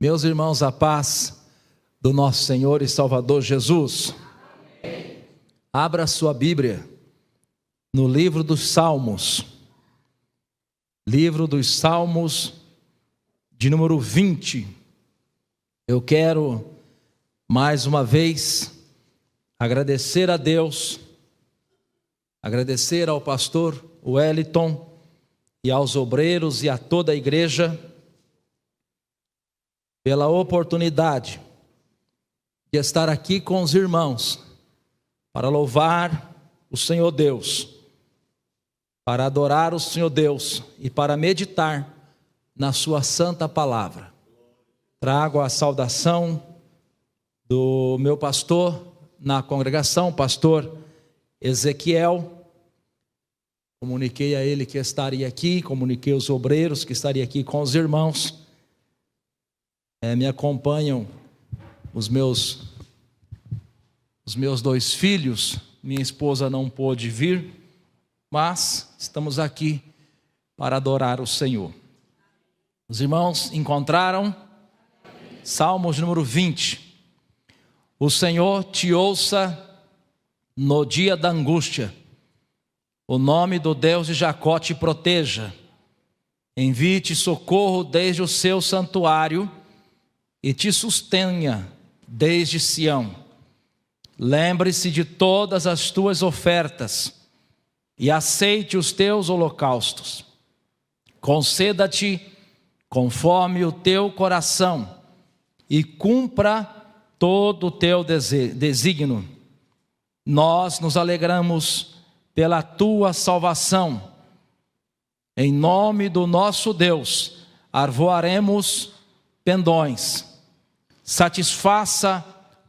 Meus irmãos, a paz do nosso Senhor e Salvador Jesus. Amém. Abra sua Bíblia no livro dos Salmos. Livro dos Salmos, de número 20. Eu quero, mais uma vez, agradecer a Deus, agradecer ao pastor Wellington e aos obreiros e a toda a igreja pela oportunidade de estar aqui com os irmãos para louvar o Senhor Deus, para adorar o Senhor Deus e para meditar na sua santa palavra. Trago a saudação do meu pastor na congregação, pastor Ezequiel. Comuniquei a ele que estaria aqui, comuniquei aos obreiros que estaria aqui com os irmãos. Me acompanham os meus 2 filhos. Minha esposa não pôde vir, mas estamos aqui para adorar o Senhor. Os irmãos encontraram? Salmos número 20. O Senhor te ouça no dia da angústia. O nome do Deus de Jacó te proteja. Envie-te socorro desde o seu santuário e te sustenha desde Sião. Lembre-se de todas as tuas ofertas e aceite os teus holocaustos. Conceda-te conforme o teu coração e cumpra todo o teu desígnio. Nós nos alegramos pela tua salvação. Em nome do nosso Deus, arvoaremos pendões. Satisfaça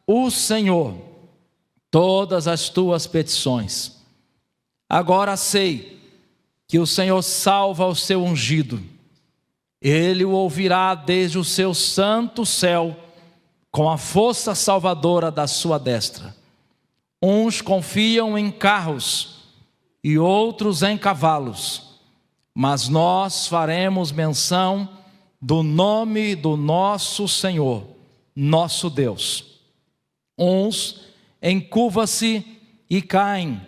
o Senhor todas as tuas petições. Agora sei que o Senhor salva o seu ungido. Ele o ouvirá desde o seu santo céu, com a força salvadora da sua destra. Uns confiam em carros e outros em cavalos, mas nós faremos menção do nome do nosso Senhor, nosso Deus. Uns encurvam-se e caem,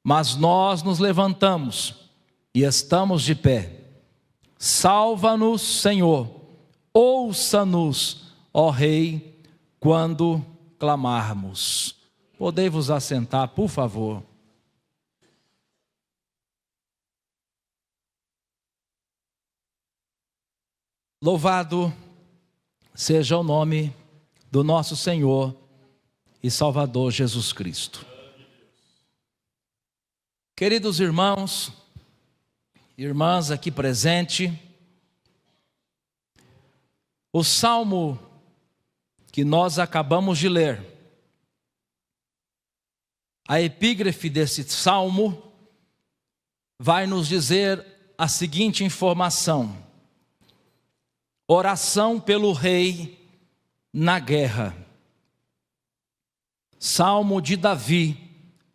mas nós nos levantamos e estamos de pé. Salva-nos, Senhor, ouça-nos, ó Rei, quando clamarmos. Podei vos assentar, por favor. Louvado seja o nome do nosso Senhor e Salvador Jesus Cristo. Queridos irmãos, irmãs aqui presentes, o salmo que nós acabamos de ler, a epígrafe desse salmo vai nos dizer a seguinte informação: oração pelo rei na guerra. Salmo de Davi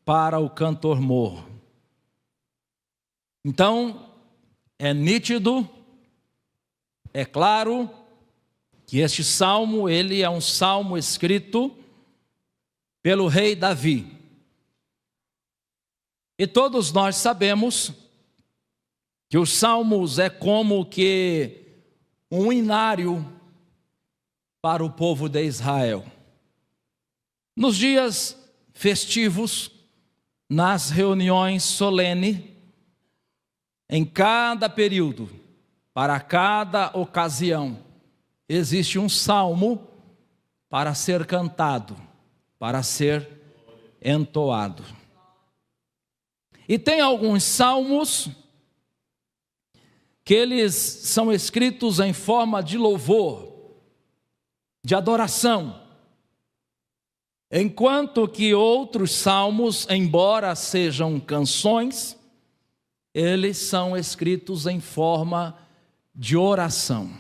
para o cantor mor. Então, é nítido, é claro, que este salmo, ele é um salmo escrito pelo rei Davi. E todos nós sabemos que os salmos é como que um hinário para o povo de Israel. Nos dias festivos, nas reuniões solenes, em cada período, para cada ocasião, existe um salmo para ser cantado, para ser entoado. E tem alguns salmos que eles são escritos em forma de louvor, de adoração, enquanto que outros salmos, embora sejam canções, eles são escritos em forma de oração.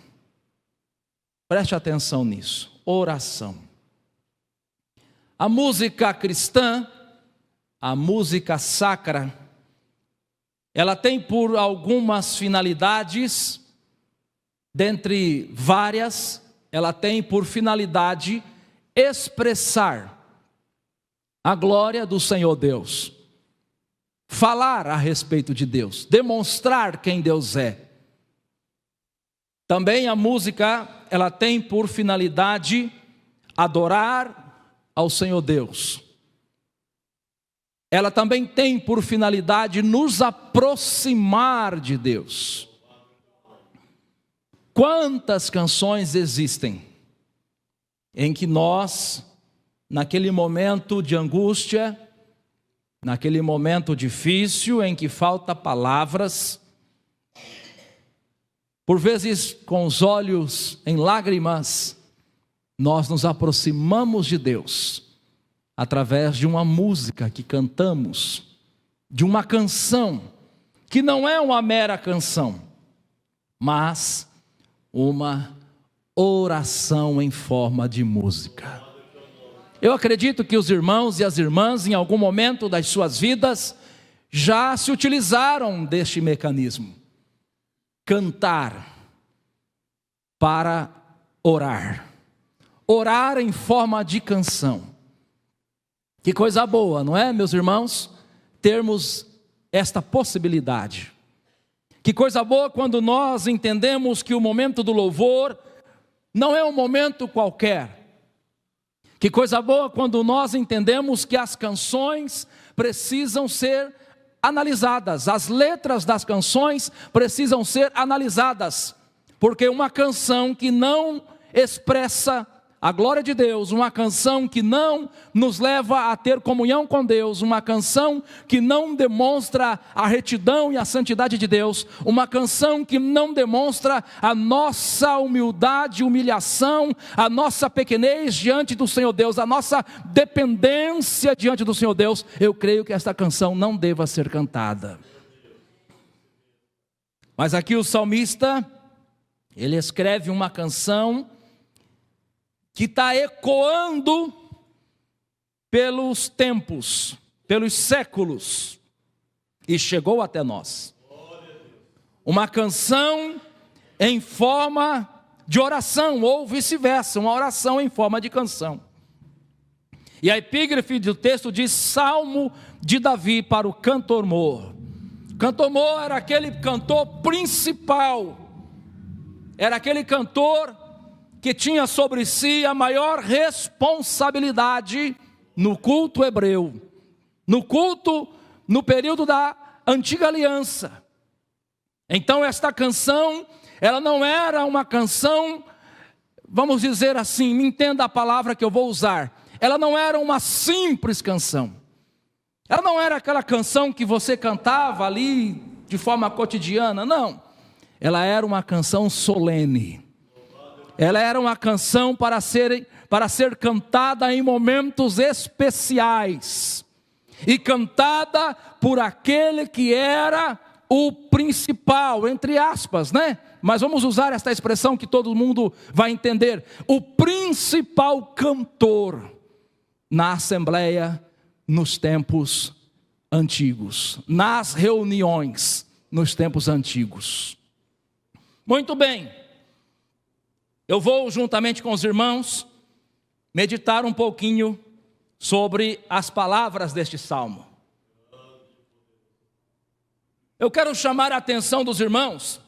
Preste atenção nisso, oração. A música cristã, a música sacra, ela tem por algumas finalidades, dentre várias, ela tem por finalidade expressar a glória do Senhor Deus, falar a respeito de Deus, demonstrar quem Deus é. Também a música, ela tem por finalidade adorar ao Senhor Deus. Ela também tem por finalidade nos aproximar de Deus. Quantas canções existem em que nós, naquele momento de angústia, naquele momento difícil em que falta palavras, por vezes com os olhos em lágrimas, nós nos aproximamos de Deus através de uma música que cantamos, de uma canção que não é uma mera canção, mas uma oração em forma de música. Eu acredito que os irmãos e as irmãs, em algum momento das suas vidas, já se utilizaram deste mecanismo. Cantar para orar. Orar em forma de canção. Que coisa boa, não é, meus irmãos? Termos esta possibilidade. Que coisa boa quando nós entendemos que o momento do louvor não é um momento qualquer. Que coisa boa quando nós entendemos que as canções precisam ser analisadas, as letras das canções precisam ser analisadas, porque uma canção que não expressa a glória de Deus, uma canção que não nos leva a ter comunhão com Deus, uma canção que não demonstra a retidão e a santidade de Deus, uma canção que não demonstra a nossa humildade, humilhação, a nossa pequenez diante do Senhor Deus, a nossa dependência diante do Senhor Deus, eu creio que esta canção não deva ser cantada. Mas aqui o salmista, ele escreve uma canção que está ecoando pelos tempos, pelos séculos, e chegou até nós. Uma canção em forma de oração, ou vice-versa, uma oração em forma de canção. E a epígrafe do texto diz: Salmo de Davi para o cantor mor. Cantor mor era aquele cantor principal, era aquele cantor que tinha sobre si a maior responsabilidade no culto hebreu, no culto no período da antiga aliança. Então esta canção, ela não era uma canção, vamos dizer assim, me entenda a palavra que eu vou usar, ela não era uma simples canção, ela não era aquela canção que você cantava ali de forma cotidiana, não, ela era uma canção solene. Ela era uma canção para ser cantada em momentos especiais, e cantada por aquele que era o principal, entre aspas, né? Mas vamos usar esta expressão que todo mundo vai entender: o principal cantor na assembleia nos tempos antigos, nas reuniões nos tempos antigos. Muito bem. Eu vou, juntamente com os irmãos, meditar um pouquinho sobre as palavras deste salmo. Eu quero chamar a atenção dos irmãos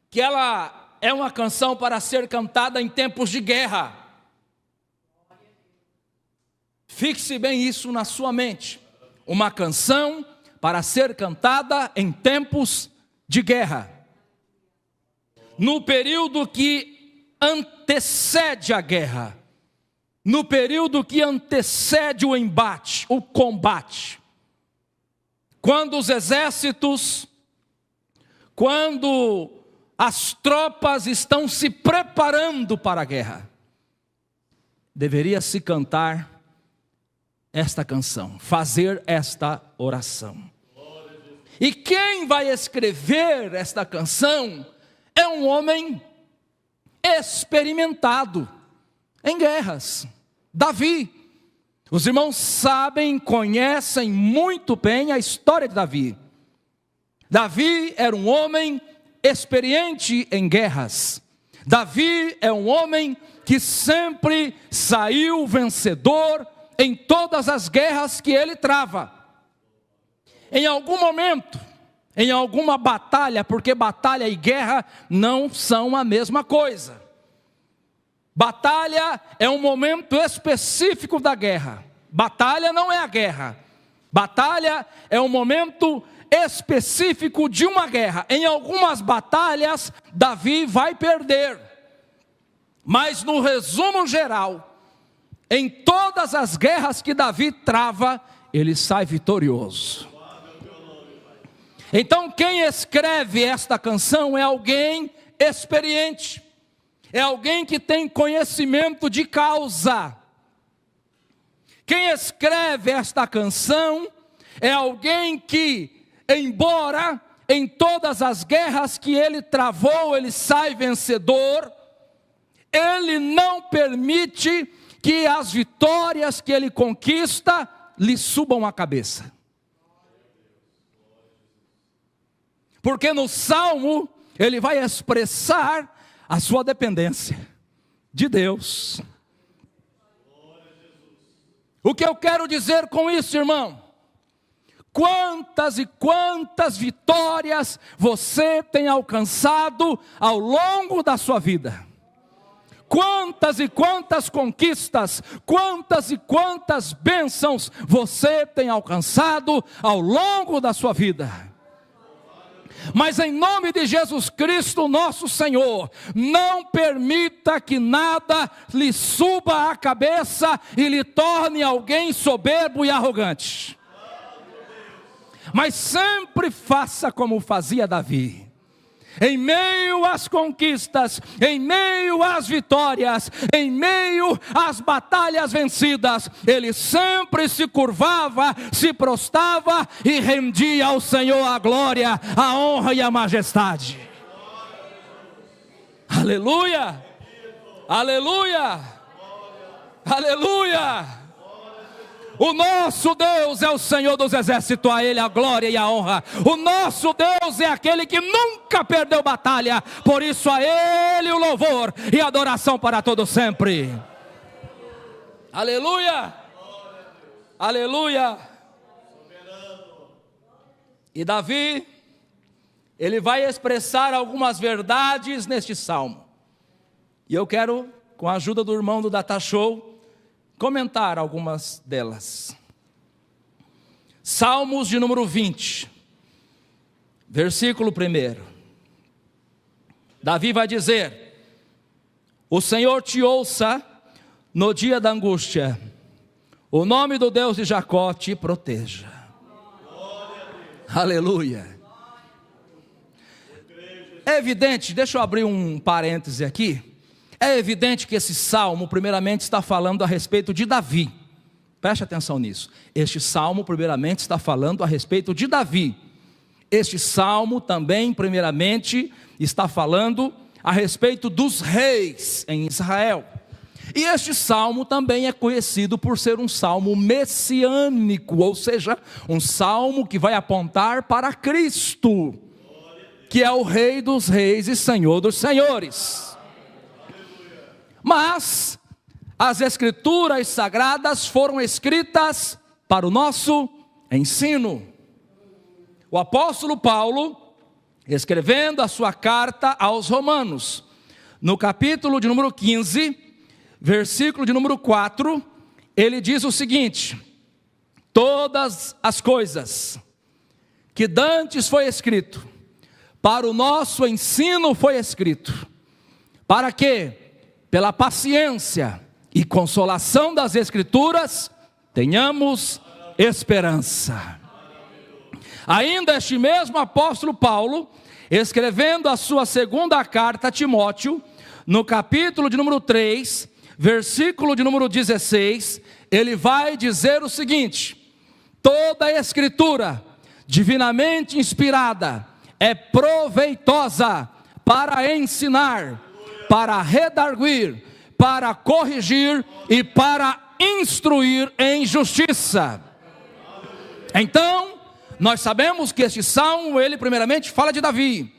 que ela é uma canção para ser cantada em tempos de guerra. Fixe bem isso na sua mente. Uma canção para ser cantada em tempos de guerra. No período que antecede a guerra, no período que antecede o embate, o combate, quando os exércitos, quando as tropas estão se preparando para a guerra, deveria se cantar esta canção, fazer esta oração. E quem vai escrever esta canção é um homem experimentado em guerras, Davi. Os irmãos sabem, conhecem muito bem a história de Davi. Davi era um homem experiente em guerras. Davi é um homem que sempre saiu vencedor em todas as guerras que ele trava. Em algum momento, em alguma batalha, porque batalha e guerra não são a mesma coisa. Batalha é um momento específico da guerra. Batalha não é a guerra. Batalha é um momento específico de uma guerra. Em algumas batalhas, Davi vai perder. Mas no resumo geral, em todas as guerras que Davi trava, ele sai vitorioso. Então quem escreve esta canção é alguém experiente. É alguém que tem conhecimento de causa. Quem escreve esta canção é alguém que, embora em todas as guerras que ele travou, ele sai vencedor, ele não permite que as vitórias que ele conquista lhe subam a cabeça. Porque no Salmo, ele vai expressar a sua dependência de Deus. O que eu quero dizer com isso, irmão? Quantas e quantas vitórias você tem alcançado ao longo da sua vida? Quantas e quantas conquistas, quantas e quantas bênçãos você tem alcançado ao longo da sua vida? Mas em nome de Jesus Cristo, nosso Senhor, não permita que nada lhe suba à cabeça e lhe torne alguém soberbo e arrogante. Mas sempre faça como fazia Davi. Em meio às conquistas, em meio às vitórias, em meio às batalhas vencidas, ele sempre se curvava, se prostrava e rendia ao Senhor a glória, a honra e a majestade. Aleluia! Aleluia! Aleluia! O nosso Deus é o Senhor dos exércitos, a Ele a glória e a honra. O nosso Deus é aquele que nunca perdeu batalha, por isso a Ele o louvor e a adoração para todo sempre. Aleluia! Aleluia! E Davi, ele vai expressar algumas verdades neste salmo. E eu quero, com a ajuda do irmão do Data Show, comentar algumas delas. Salmos de número 20, versículo 1. Davi vai dizer: o Senhor te ouça no dia da angústia, o nome do Deus de Jacó te proteja. Aleluia. É evidente, deixa eu abrir um parêntese aqui. É evidente que esse salmo, primeiramente, está falando a respeito de Davi. Preste atenção nisso. Este salmo, primeiramente, está falando a respeito de Davi. Este salmo também, primeiramente, está falando a respeito dos reis em Israel. E este salmo também é conhecido por ser um salmo messiânico, ou seja, um salmo que vai apontar para Cristo, que é o Rei dos reis e Senhor dos senhores. Mas as escrituras sagradas foram escritas para o nosso ensino. O apóstolo Paulo, escrevendo a sua carta aos Romanos, no capítulo de número 15, versículo de número 4, ele diz o seguinte: todas as coisas que dantes foi escrito, para o nosso ensino foi escrito, para que, pela paciência e consolação das Escrituras, tenhamos esperança. Ainda este mesmo apóstolo Paulo, escrevendo a sua segunda carta a Timóteo, no capítulo de número 3, versículo de número 16, ele vai dizer o seguinte: toda a Escritura, divinamente inspirada, é proveitosa para ensinar, para redarguir, para corrigir e para instruir em justiça. Então, nós sabemos que este salmo, ele primeiramente fala de Davi.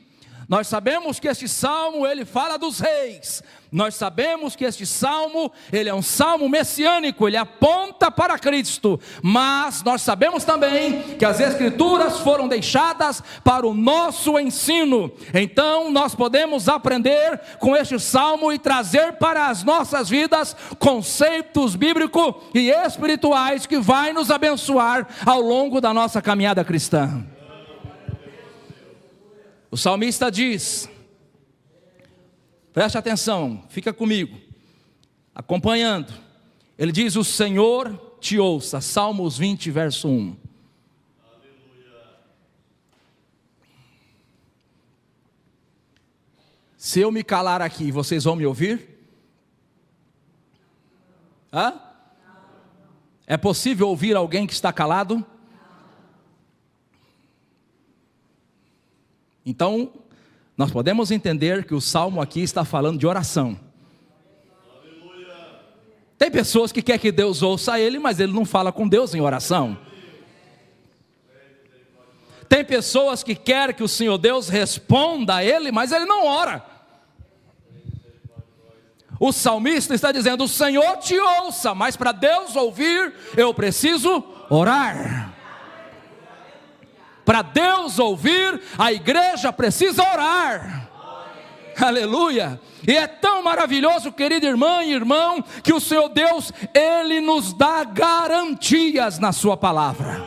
Nós sabemos que este salmo, ele fala dos reis. Nós sabemos que este salmo, ele é um salmo messiânico, ele aponta para Cristo. Mas nós sabemos também que as escrituras foram deixadas para o nosso ensino. Então nós podemos aprender com este salmo e trazer para as nossas vidas conceitos bíblicos e espirituais que vai nos abençoar ao longo da nossa caminhada cristã. O salmista diz, preste atenção, fica comigo, acompanhando. Ele diz: o Senhor te ouça. Salmos 20, verso 1. Se eu me calar aqui, vocês vão me ouvir? Hã? É possível ouvir alguém que está calado? Então, nós podemos entender que o salmo aqui está falando de oração. Tem pessoas que querem que Deus ouça ele, mas ele não fala com Deus em oração. Tem pessoas que querem que o Senhor Deus responda a ele, mas ele não ora. O salmista está dizendo: o Senhor te ouça, mas para Deus ouvir, eu preciso orar. Para Deus ouvir, a igreja precisa orar. Aleluia. E é tão maravilhoso, querida irmã e irmão, que o Senhor Deus, Ele nos dá garantias na sua palavra.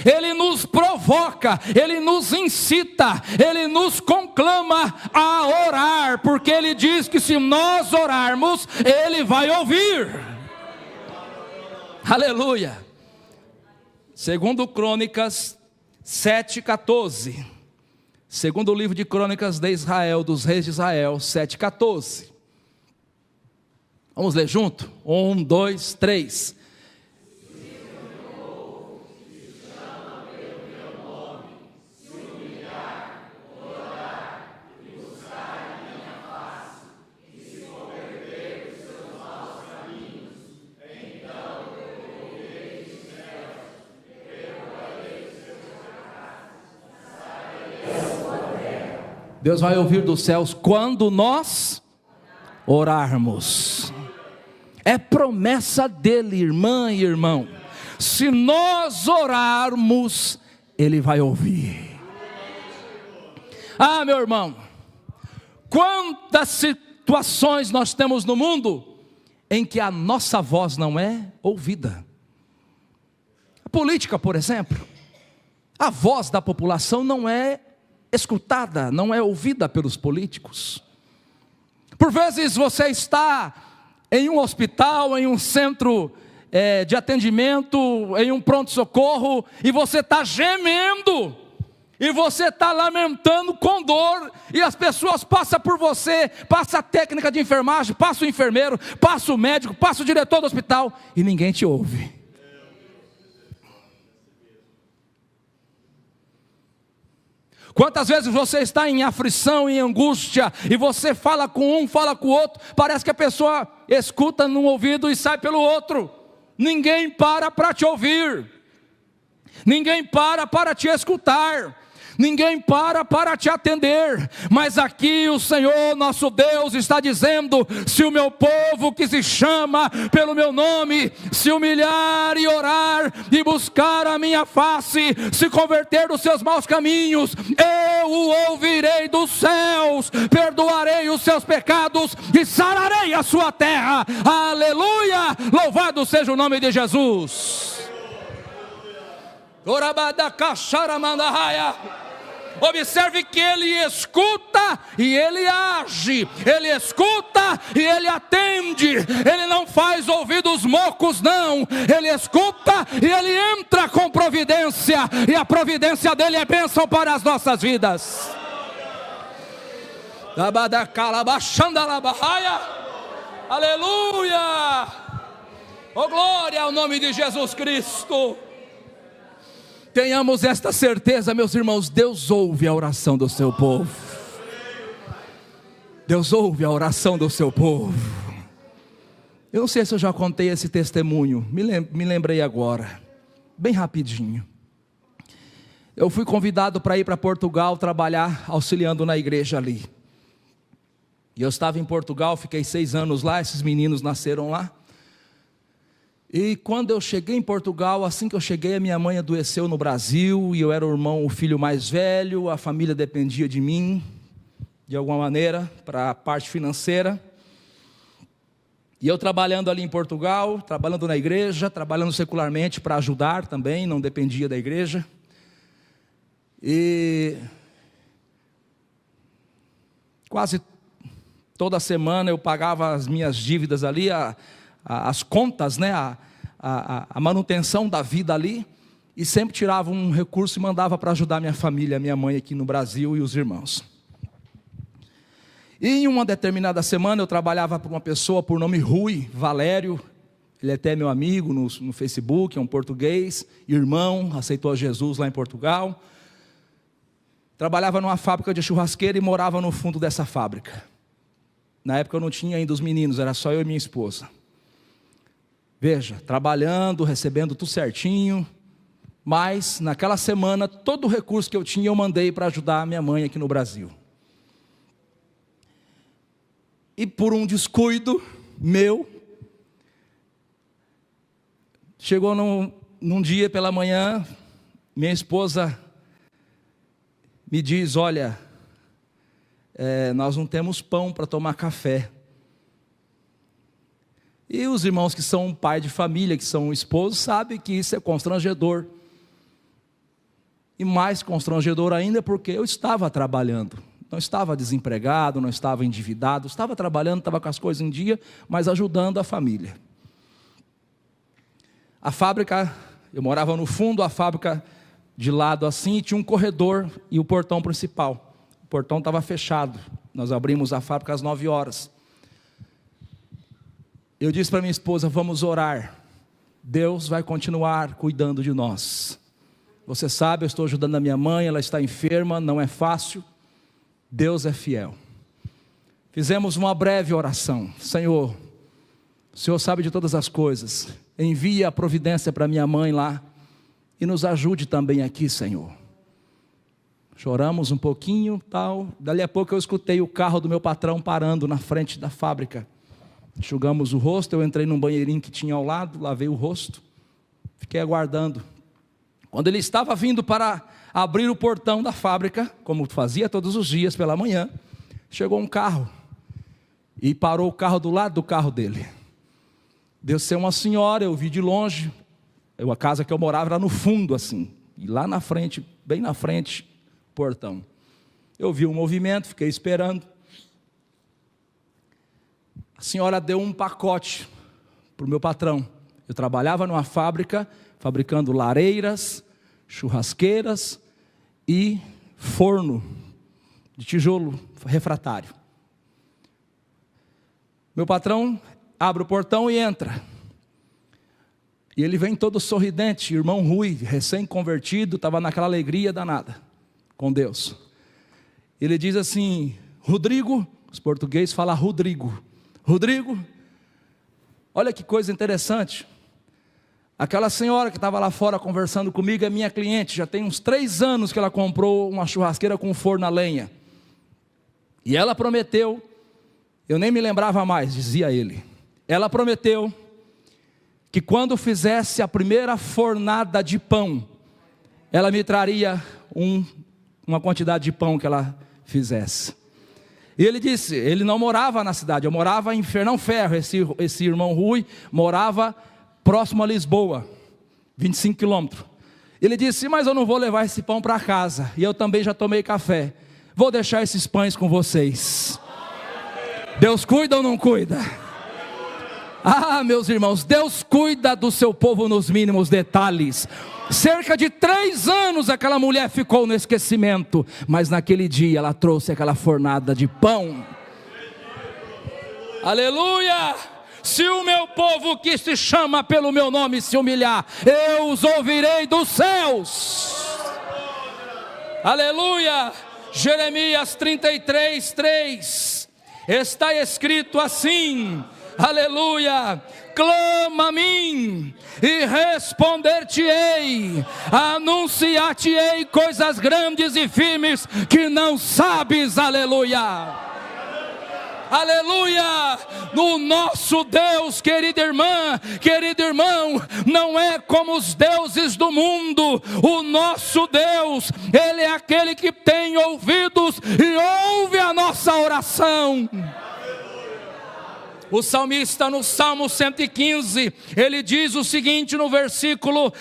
Ele nos provoca, Ele nos incita, Ele nos conclama a orar, porque Ele diz que se nós orarmos, Ele vai ouvir. Aleluia. Segundo Crônicas 7,14. Segundo o livro de Crônicas de Israel, dos reis de Israel, 7,14. Vamos ler junto? 1, 2, 3. Deus vai ouvir dos céus quando nós orarmos. É promessa dele, irmã e irmão. Se nós orarmos, Ele vai ouvir. Ah, meu irmão, quantas situações nós temos no mundo em que a nossa voz não é ouvida. A política, por exemplo, a voz da população não é escutada, não é ouvida pelos políticos. Por vezes você está em um hospital, em um centro de atendimento, em um pronto-socorro, e você está gemendo, e você está lamentando com dor, e as pessoas passam por você, passa a técnica de enfermagem, passa o enfermeiro, passa o médico, passa o diretor do hospital, e ninguém te ouve. Quantas vezes você está em aflição, em angústia, e você fala com um, fala com o outro, parece que a pessoa escuta num ouvido e sai pelo outro. Ninguém para te ouvir, ninguém para te escutar, ninguém para te atender. Mas aqui o Senhor nosso Deus está dizendo: se o meu povo que se chama pelo meu nome se humilhar e orar e buscar a minha face, se converter dos seus maus caminhos, eu o ouvirei dos céus, perdoarei os seus pecados e sararei a sua terra. Aleluia, louvado seja o nome de Jesus. Observe que Ele escuta e Ele age, Ele escuta e Ele atende. Ele não faz ouvidos mocos, não. Ele escuta e Ele entra com providência, e a providência dEle é bênção para as nossas vidas. Aleluia, oh glória ao nome de Jesus Cristo. Tenhamos esta certeza, meus irmãos, Deus ouve a oração do seu povo. Deus ouve a oração do seu povo. Eu não sei se eu já contei esse testemunho, me lembrei agora, bem rapidinho. eu fui convidado para ir para Portugal trabalhar auxiliando na igreja ali. E eu estava em Portugal, fiquei 6 anos lá, esses meninos nasceram lá. E quando eu cheguei em Portugal, assim que eu cheguei, a minha mãe adoeceu no Brasil, e eu era o filho mais velho, a família dependia de mim, de alguma maneira, para a parte financeira. E eu trabalhando ali em Portugal, trabalhando na igreja, trabalhando secularmente para ajudar também, não dependia da igreja. E quase toda semana eu pagava as minhas dívidas ali, as contas, né, a manutenção da vida ali, e sempre tirava um recurso e mandava para ajudar minha família, minha mãe aqui no Brasil e os irmãos. E em uma determinada semana eu trabalhava para uma pessoa por nome Rui Valério, ele é até meu amigo no Facebook, é um português, irmão, aceitou Jesus lá em Portugal. Trabalhava numa fábrica de churrasqueira e morava no fundo dessa fábrica. Na época eu não tinha ainda os meninos, era só eu e minha esposa. Veja, trabalhando, recebendo tudo certinho, mas naquela semana todo o recurso que eu tinha eu mandei para ajudar a minha mãe aqui no Brasil. E por um descuido meu, chegou num dia pela manhã, minha esposa me diz: olha, nós não temos pão para tomar café. E os irmãos que são pai de família, que são esposos, sabem que isso é constrangedor. E mais constrangedor ainda porque eu estava trabalhando. Não estava desempregado, não estava endividado, estava trabalhando, estava com as coisas em dia, mas ajudando a família. A fábrica, eu morava no fundo, a fábrica de lado assim, tinha um corredor e o portão principal. O portão estava fechado, nós abrimos a fábrica às 9 horas. Eu disse para minha esposa: vamos orar, Deus vai continuar cuidando de nós. Você sabe, eu estou ajudando a minha mãe, ela está enferma, não é fácil, Deus é fiel. Fizemos uma breve oração: Senhor, o Senhor sabe de todas as coisas, envie a providência para minha mãe lá, e nos ajude também aqui, Senhor. Choramos um pouquinho, tal. Dali a pouco eu escutei o carro do meu patrão parando na frente da fábrica. Enxugamos o rosto, eu entrei num banheirinho que tinha ao lado, lavei o rosto, fiquei aguardando. Quando ele estava vindo para abrir o portão da fábrica, como fazia todos os dias pela manhã, chegou um carro e parou o carro do lado do carro dele. Desceu uma senhora, eu vi de longe. A casa que eu morava era no fundo assim, e lá na frente, bem na frente, portão. Eu vi um movimento, fiquei esperando. A senhora deu um pacote para o meu patrão. Eu trabalhava numa fábrica, fabricando lareiras, churrasqueiras e forno de tijolo refratário. Meu patrão abre o portão e entra. E ele vem todo sorridente, irmão Rui, recém-convertido, estava naquela alegria danada com Deus. Ele diz assim: Rodrigo, os portugueses falam Rodrigo. Rodrigo, olha que coisa interessante. Aquela senhora que estava lá fora conversando comigo é minha cliente. Já tem uns 3 anos que ela comprou uma churrasqueira com forno a lenha. E ela prometeu, eu nem me lembrava mais, dizia ele. Ela prometeu que quando fizesse a primeira fornada de pão, ela me traria uma quantidade de pão que ela fizesse. E ele disse, ele não morava na cidade, eu morava em Fernão Ferro, esse irmão Rui morava próximo a Lisboa, 25 quilômetros. Ele disse: mas eu não vou levar esse pão para casa, e eu também já tomei café, vou deixar esses pães com vocês. Deus cuida ou não cuida? Ah, meus irmãos, Deus cuida do seu povo nos mínimos detalhes. Cerca de 3 anos aquela mulher ficou no esquecimento, mas naquele dia ela trouxe aquela fornada de pão. Aleluia! Se o meu povo que se chama pelo meu nome se humilhar, eu os ouvirei dos céus. Aleluia! Jeremias 33:3. Está escrito assim, aleluia: clama a mim e responder-te-ei, anunciar-te-ei coisas grandes e firmes que não sabes, aleluia. Aleluia! No nosso Deus, querida irmã, querido irmão, não é como os deuses do mundo. O nosso Deus, Ele é aquele que tem ouvidos e ouve a nossa oração. O salmista no Salmo 115, ele diz o seguinte no versículo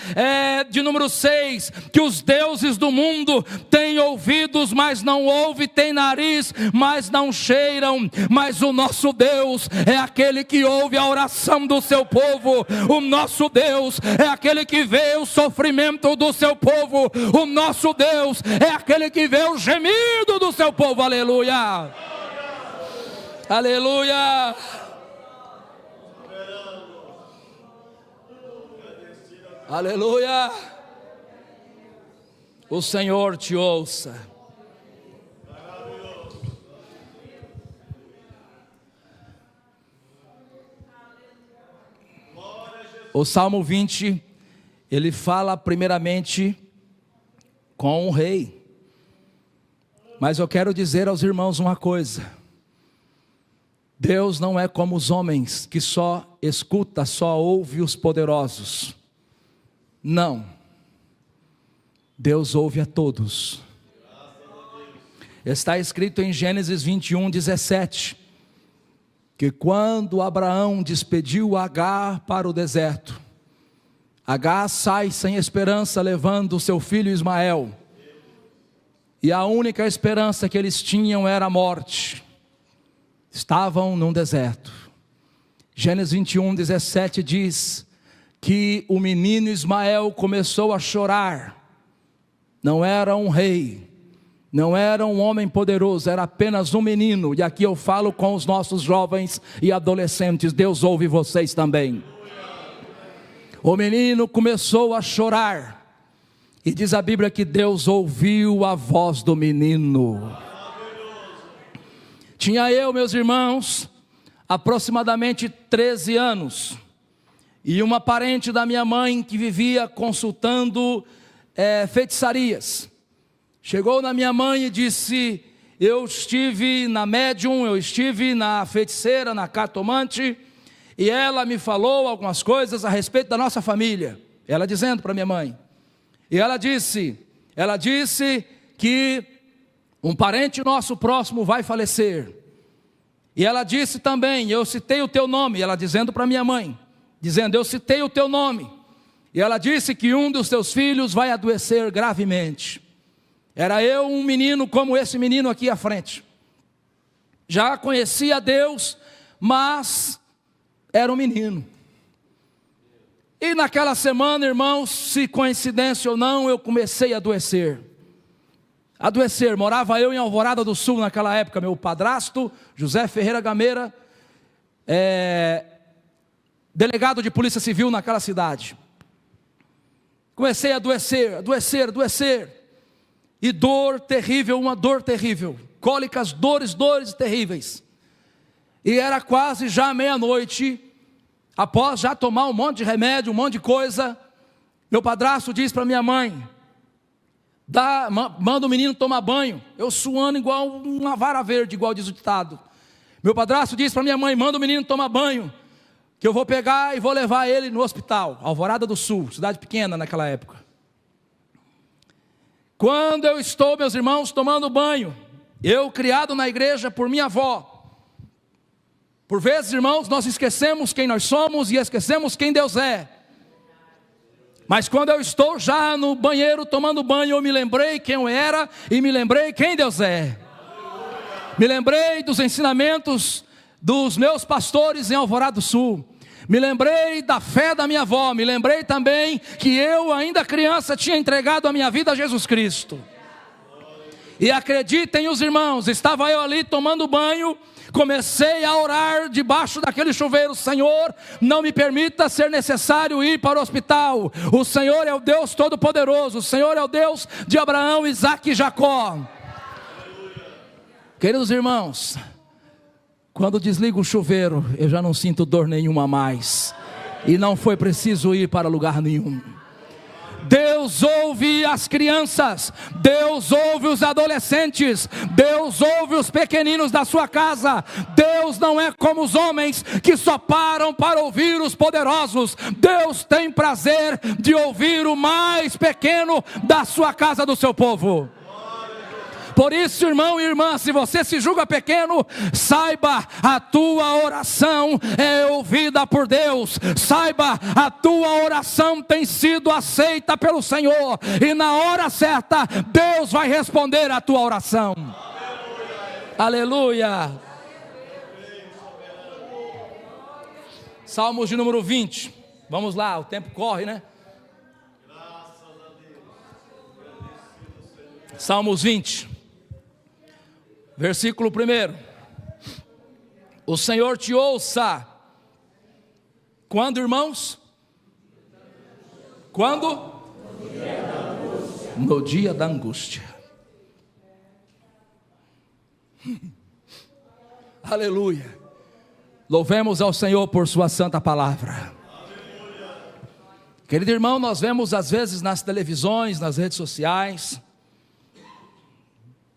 de número 6, que os deuses do mundo têm ouvidos, mas não ouvem, têm nariz, mas não cheiram, mas o nosso Deus é aquele que ouve a oração do seu povo. O nosso Deus é aquele que vê o sofrimento do seu povo. O nosso Deus é aquele que vê o gemido do seu povo. Aleluia! Aleluia! Aleluia! O Senhor te ouça. O Salmo 20, ele fala primeiramente com o rei. Mas eu quero dizer aos irmãos uma coisa: Deus não é como os homens que só escuta, só ouve os poderosos. Não, Deus ouve a todos. Está escrito em Gênesis 21, 17, que quando Abraão despediu Agar para o deserto, Agar sai sem esperança, levando o seu filho Ismael, e a única esperança que eles tinham era a morte. Estavam num deserto. Gênesis 21, 17 diz que o menino Ismael começou a chorar. Não era um rei, não era um homem poderoso, era apenas um menino. E aqui eu falo com os nossos jovens e adolescentes: Deus ouve vocês também. O menino começou a chorar, e diz a Bíblia que Deus ouviu a voz do menino. Tinha eu, meus irmãos, aproximadamente 13 anos, e uma parente da minha mãe que vivia consultando feitiçarias, chegou na minha mãe e disse: eu estive na médium, eu estive na feiticeira, na cartomante, e ela me falou algumas coisas a respeito da nossa família. Ela dizendo para minha mãe, e ela disse que um parente nosso próximo vai falecer. E ela disse também, eu citei o teu nome, ela dizendo para minha mãe, dizendo: eu citei o teu nome. E ela disse que um dos teus filhos vai adoecer gravemente. Era eu, um menino como esse menino aqui à frente. Já conhecia Deus, mas era um menino. E naquela semana, irmãos, se coincidência ou não, eu comecei a adoecer. Morava eu em Alvorada do Sul naquela época. Meu padrasto, José Ferreira Gameira, delegado de polícia civil naquela cidade. Comecei a adoecer, e dor terrível, uma dor terrível, cólicas, dores terríveis. E era quase já meia-noite, após já tomar um monte de remédio, um monte de coisa, meu padrasto disse para minha mãe: manda o menino tomar banho. Eu suando igual uma vara verde, igual diz o ditado. Meu padrasto disse para minha mãe: manda o menino tomar banho, que eu vou pegar e vou levar ele no hospital. Alvorada do Sul, cidade pequena naquela época. Quando eu estou, meus irmãos, tomando banho, eu criado na igreja por minha avó. Por vezes, irmãos, nós esquecemos quem nós somos e esquecemos quem Deus é. Mas quando eu estou já no banheiro tomando banho, eu me lembrei quem eu era e me lembrei quem Deus é. Me lembrei dos ensinamentos dos meus pastores em Alvorada do Sul. Me lembrei da fé da minha avó. Me lembrei também que eu, ainda criança, tinha entregado a minha vida a Jesus Cristo. E acreditem os irmãos, estava eu ali tomando banho, comecei a orar debaixo daquele chuveiro: Senhor, não me permita ser necessário ir para o hospital. O Senhor é o Deus Todo-Poderoso. O Senhor é o Deus de Abraão, Isaque e Jacó. Queridos irmãos, Quando desligo o chuveiro, eu já não sinto dor nenhuma mais. E não foi preciso ir para lugar nenhum. Deus ouve as crianças, Deus ouve os adolescentes, Deus ouve os pequeninos da sua casa. Deus não é como os homens que só param para ouvir os poderosos. Deus tem prazer de ouvir o mais pequeno da sua casa, do seu povo. Por isso, irmão e irmã, se você se julga pequeno, saiba, a tua oração é ouvida por Deus. Saiba, a tua oração tem sido aceita pelo Senhor. E na hora certa, Deus vai responder a tua oração. Aleluia. Salmos de número 20. Vamos lá, o tempo corre, né? Salmos 20. Versículo 1. O Senhor te ouça. Quando, irmãos? Quando? No dia da angústia. Aleluia. Louvemos ao Senhor por sua santa palavra. Querido irmão, nós vemos às vezes nas televisões, nas redes sociais,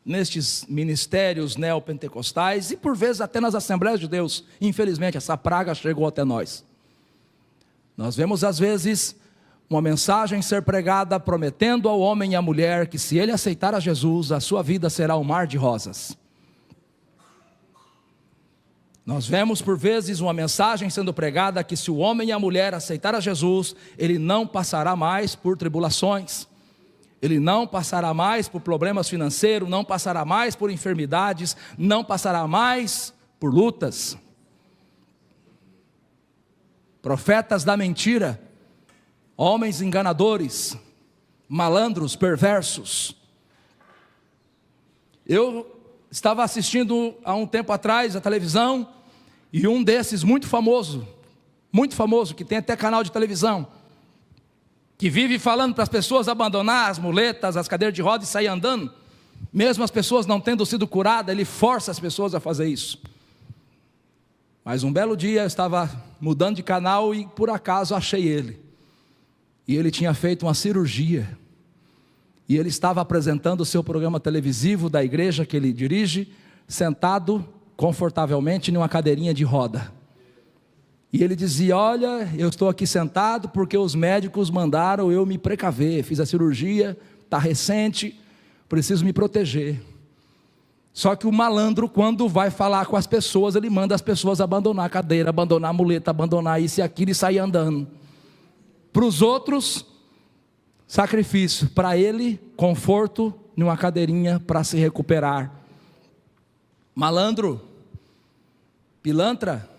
nestes ministérios neopentecostais e por vezes até nas Assembleias de Deus, infelizmente essa praga chegou até nós. Nós vemos às vezes uma mensagem ser pregada prometendo ao homem e à mulher que se ele aceitar a Jesus, a sua vida será um mar de rosas. Nós vemos por vezes uma mensagem sendo pregada que se o homem e a mulher aceitar a Jesus, ele não passará mais por tribulações. Ele não passará mais por problemas financeiros, não passará mais por enfermidades, não passará mais por lutas. Profetas da mentira, homens enganadores, malandros, perversos. Eu estava assistindo há um tempo atrás a televisão, e um desses muito famoso, que tem até canal de televisão, que vive falando para as pessoas abandonar as muletas, as cadeiras de rodas e sair andando, mesmo as pessoas não tendo sido curadas, ele força as pessoas a fazer isso. Mas um belo dia eu estava mudando de canal e por acaso achei ele. E ele tinha feito uma cirurgia. E ele estava apresentando o seu programa televisivo da igreja que ele dirige, sentado confortavelmente em uma cadeirinha de roda. E ele dizia: olha, eu estou aqui sentado porque os médicos mandaram eu me precaver, fiz a cirurgia, está recente, preciso me proteger. Só que o malandro, quando vai falar com as pessoas, ele manda as pessoas abandonar a cadeira, abandonar a muleta, abandonar isso e aquilo e sair andando. Para os outros, sacrifício, para ele, conforto em uma cadeirinha para se recuperar. Malandro, pilantra.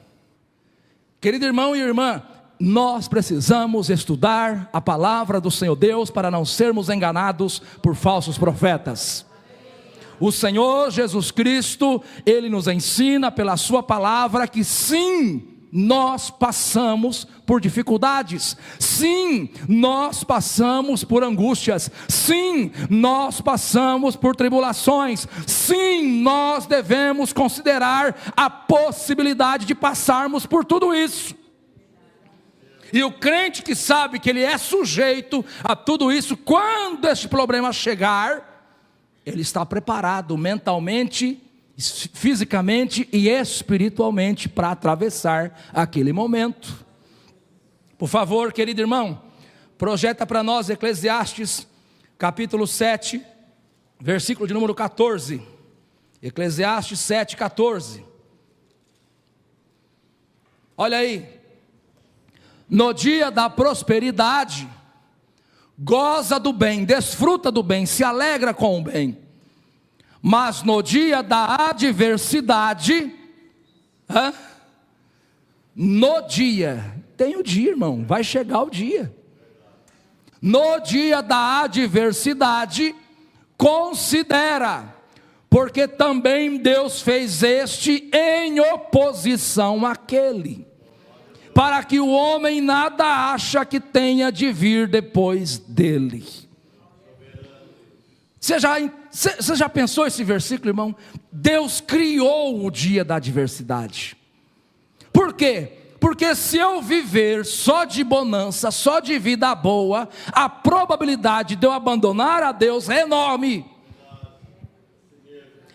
Querido irmão e irmã, nós precisamos estudar a palavra do Senhor Deus para não sermos enganados por falsos profetas. O Senhor Jesus Cristo, Ele nos ensina pela sua palavra que sim, nós passamos por dificuldades, sim, nós passamos por angústias, sim, nós passamos por tribulações, sim, nós devemos considerar a possibilidade de passarmos por tudo isso. E o crente que sabe que ele é sujeito a tudo isso, quando este problema chegar, ele está preparado mentalmente, fisicamente e espiritualmente para atravessar aquele momento. Por favor, querido irmão, projeta para nós Eclesiastes capítulo 7, versículo de número 14. Eclesiastes 7, 14. Olha aí. No dia da prosperidade, goza do bem, desfruta do bem, se alegra com o bem. Mas no dia da adversidade, no dia, tem o dia, irmão, vai chegar o dia. No dia da adversidade, considera, porque também Deus fez este em oposição àquele, para que o homem nada acha que tenha de vir depois dele. Você já você já pensou esse versículo, irmão? Deus criou o dia da adversidade. Por quê? Porque se eu viver só de bonança, só de vida boa, a probabilidade de eu abandonar a Deus é enorme.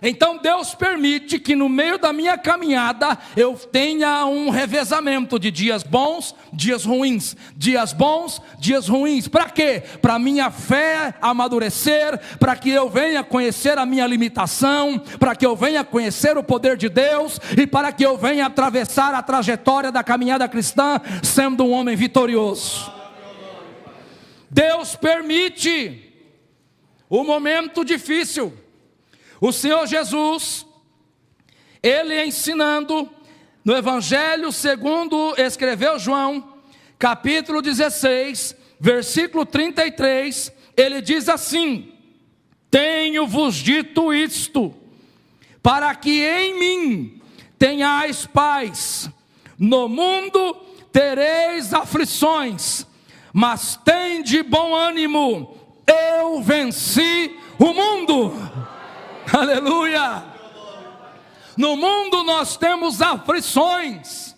Então Deus permite que no meio da minha caminhada eu tenha um revezamento de dias bons, dias ruins, dias bons, dias ruins. Para quê? Para minha fé amadurecer, para que eu venha conhecer a minha limitação, para que eu venha conhecer o poder de Deus e para que eu venha atravessar a trajetória da caminhada cristã sendo um homem vitorioso. Deus permite o momento difícil. O Senhor Jesus, Ele ensinando no Evangelho segundo escreveu João, capítulo 16, versículo 33, Ele diz assim: tenho-vos dito isto, para que em mim tenhais paz. No mundo tereis aflições, mas tende bom ânimo, eu venci o mundo. Aleluia! No mundo nós temos aflições,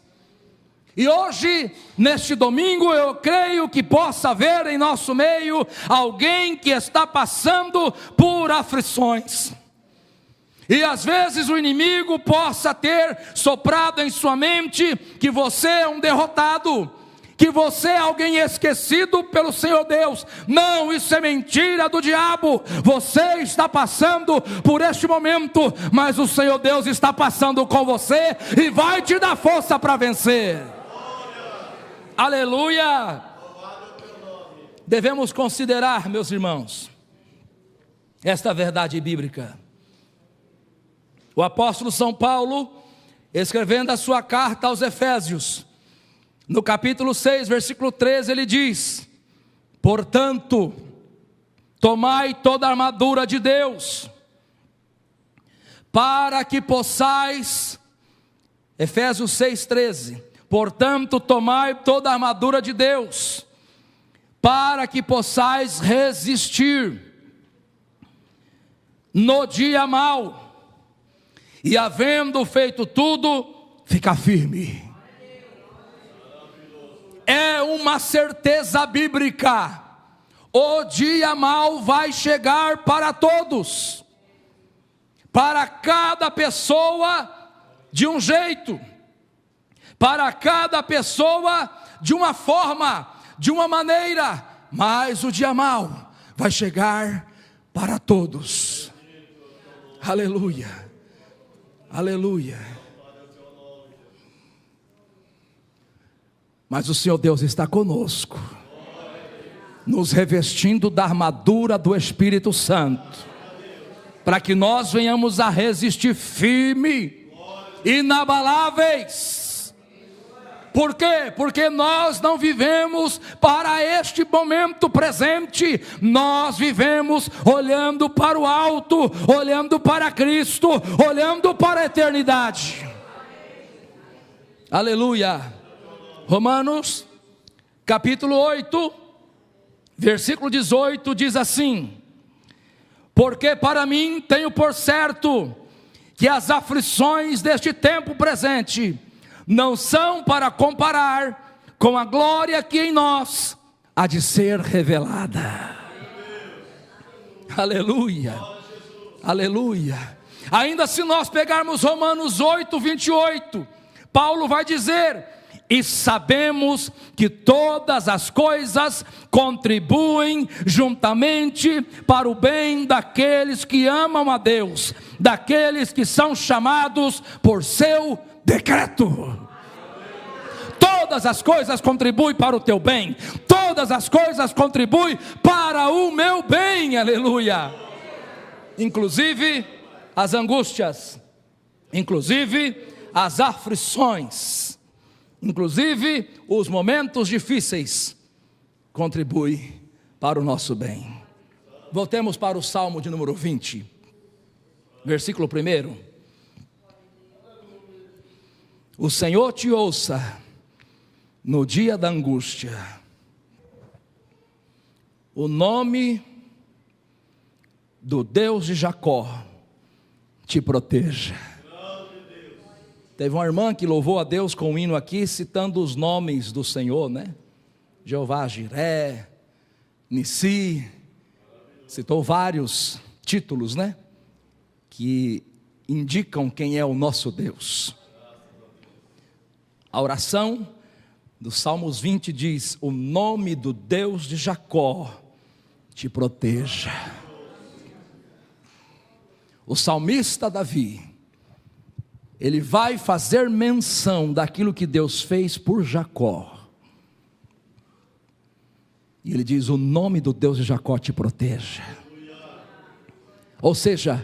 e hoje, neste domingo, eu creio que possa haver em nosso meio alguém que está passando por aflições, e às vezes o inimigo possa ter soprado em sua mente que você é um derrotado, que você é alguém esquecido pelo Senhor Deus. Não, isso é mentira do diabo. Você está passando por este momento, mas o Senhor Deus está passando com você e vai te dar força para vencer. Aleluia! Devemos considerar, meus irmãos, esta verdade bíblica. O apóstolo São Paulo, escrevendo a sua carta aos Efésios, no capítulo 6, versículo 13, ele diz: portanto, tomai toda a armadura de Deus, para que possais, Efésios 6, 13, portanto, tomai toda a armadura de Deus, para que possais resistir no dia mau, e havendo feito tudo, ficar firme. É uma certeza bíblica, o dia mau vai chegar para todos, para cada pessoa de um jeito, para cada pessoa de uma forma, de uma maneira, mas o dia mau vai chegar para todos. Aleluia, aleluia. Mas o Senhor Deus está conosco, nos revestindo da armadura do Espírito Santo, para que nós venhamos a resistir firme, inabaláveis. Por quê? Porque nós não vivemos para este momento presente, nós vivemos olhando para o alto, olhando para Cristo, olhando para a eternidade. Aleluia. Romanos, capítulo 8, versículo 18, diz assim: porque para mim tenho por certo que as aflições deste tempo presente não são para comparar com a glória que em nós há de ser revelada. Aleluia, aleluia. Ainda se nós pegarmos Romanos 8, 28, Paulo vai dizer: e sabemos que todas as coisas contribuem juntamente para o bem daqueles que amam a Deus, daqueles que são chamados por seu decreto. Todas as coisas contribuem para o teu bem, todas as coisas contribuem para o meu bem, aleluia. Inclusive as angústias, inclusive as aflições, inclusive os momentos difíceis contribuem para o nosso bem. Voltemos para o Salmo de número 20, versículo 1. O Senhor te ouça no dia da angústia. O nome do Deus de Jacó te proteja. Teve uma irmã que louvou a Deus com um hino aqui, citando os nomes do Senhor, né? Jeová Jiré, Nissi, citou vários títulos, né? Que indicam quem é o nosso Deus. A oração do Salmos 20 diz: o nome do Deus de Jacó te proteja. O salmista Davi, ele vai fazer menção daquilo que Deus fez por Jacó. E ele diz: o nome do Deus de Jacó te proteja. Ou seja,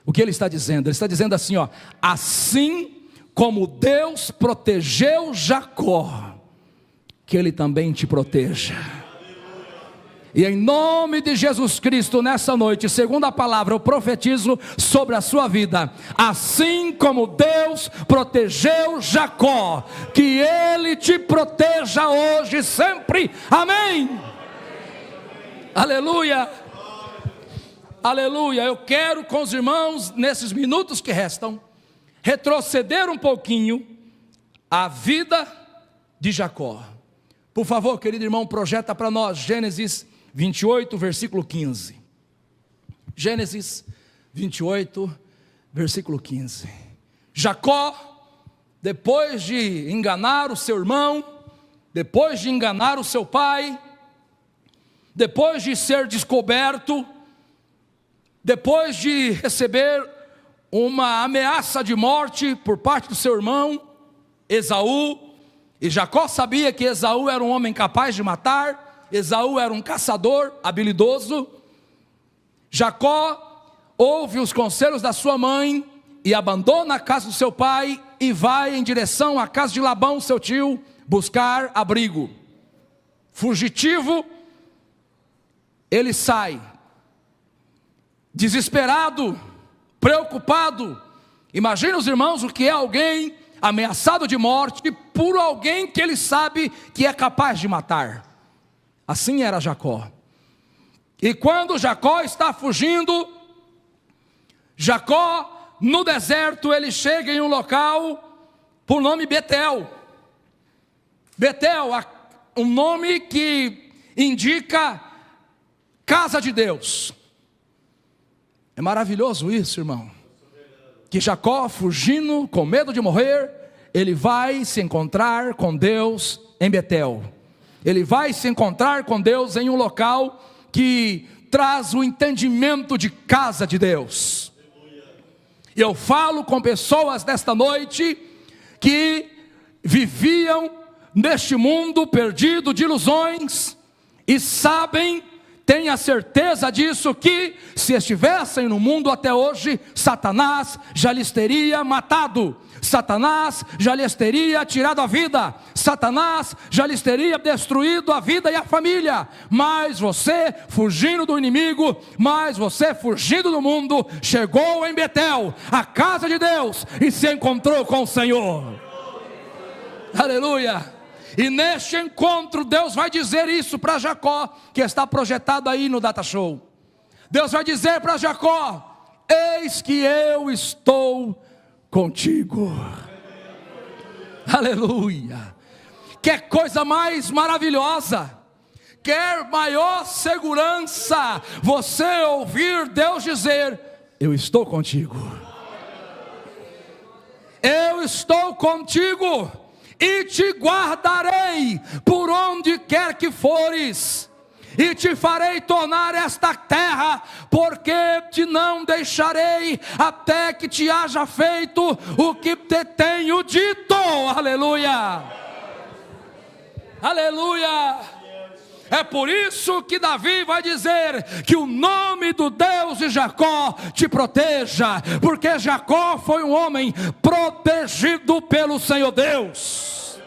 o que ele está dizendo? Ele está dizendo assim, ó: assim como Deus protegeu Jacó, que ele também te proteja. E em nome de Jesus Cristo, nessa noite, segundo a palavra, eu profetizo sobre a sua vida: assim como Deus protegeu Jacó, que Ele te proteja hoje e sempre. Amém. Aleluia. Aleluia. Eu quero com os irmãos, nesses minutos que restam, retroceder um pouquinho a vida de Jacó. Por favor, querido irmão, projeta para nós Gênesis 28, versículo 15. Gênesis 28, versículo 15. Jacó, depois de enganar o seu irmão, depois de enganar o seu pai, depois de ser descoberto, depois de receber uma ameaça de morte por parte do seu irmão Esaú, e Jacó sabia que Esaú era um homem capaz de matar, Esaú era um caçador habilidoso. Jacó ouve os conselhos da sua mãe e abandona a casa do seu pai e vai em direção à casa de Labão, seu tio, buscar abrigo. Fugitivo, ele sai, desesperado, preocupado. Imagina os irmãos o que é alguém ameaçado de morte por alguém que ele sabe que é capaz de matar. Assim era Jacó. E quando Jacó está fugindo, Jacó no deserto, ele chega em um local por nome Betel. Betel, um nome que indica casa de Deus. É maravilhoso isso, irmão, que Jacó, fugindo com medo de morrer, ele vai se encontrar com Deus em Betel. Ele vai se encontrar com Deus em um local que traz o entendimento de casa de Deus. Eu falo com pessoas nesta noite que viviam neste mundo perdido de ilusões e sabem, têm a certeza disso, que se estivessem no mundo até hoje, Satanás já lhes teria matado, Satanás já lhes teria tirado a vida, Satanás já lhes teria destruído a vida e a família. Mas você, fugindo do inimigo, mas você, fugindo do mundo, chegou em Betel, a casa de Deus, e se encontrou com o Senhor. Aleluia. E neste encontro Deus vai dizer isso para Jacó, que está projetado aí no Data Show. Deus vai dizer para Jacó: eis que eu estou contigo. Aleluia. Quer coisa mais maravilhosa, quer maior segurança, você ouvir Deus dizer: eu estou contigo. Eu estou contigo e te guardarei por onde quer que fores, e te farei tornar esta terra, porque te não deixarei até que te haja feito o que te tenho dito. Aleluia. Aleluia. É por isso que Davi vai dizer que o nome do Deus de Jacó te proteja, porque Jacó foi um homem protegido pelo Senhor Deus.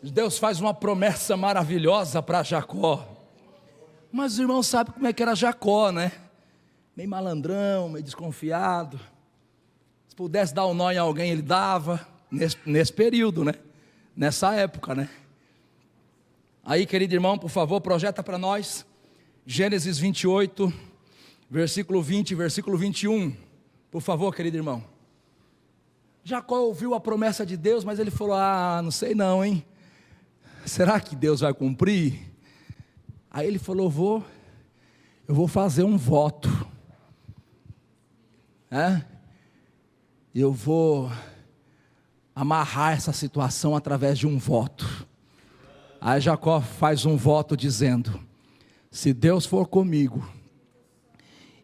Deus faz uma promessa maravilhosa para Jacó. Mas os irmãos sabem como é que era Jacó, né? Meio malandrão, meio desconfiado. Se pudesse dar um nó em alguém, ele dava. Nesse período, né? Nessa época, né? Aí, querido irmão, por favor, projeta para nós Gênesis 28, versículo 20, versículo 21. Por favor, querido irmão. Jacó ouviu a promessa de Deus, mas ele falou: não sei não, hein? Será que Deus vai cumprir? Aí ele falou: eu vou fazer um voto. Eu vou amarrar essa situação através de um voto. Aí Jacó faz um voto dizendo: se Deus for comigo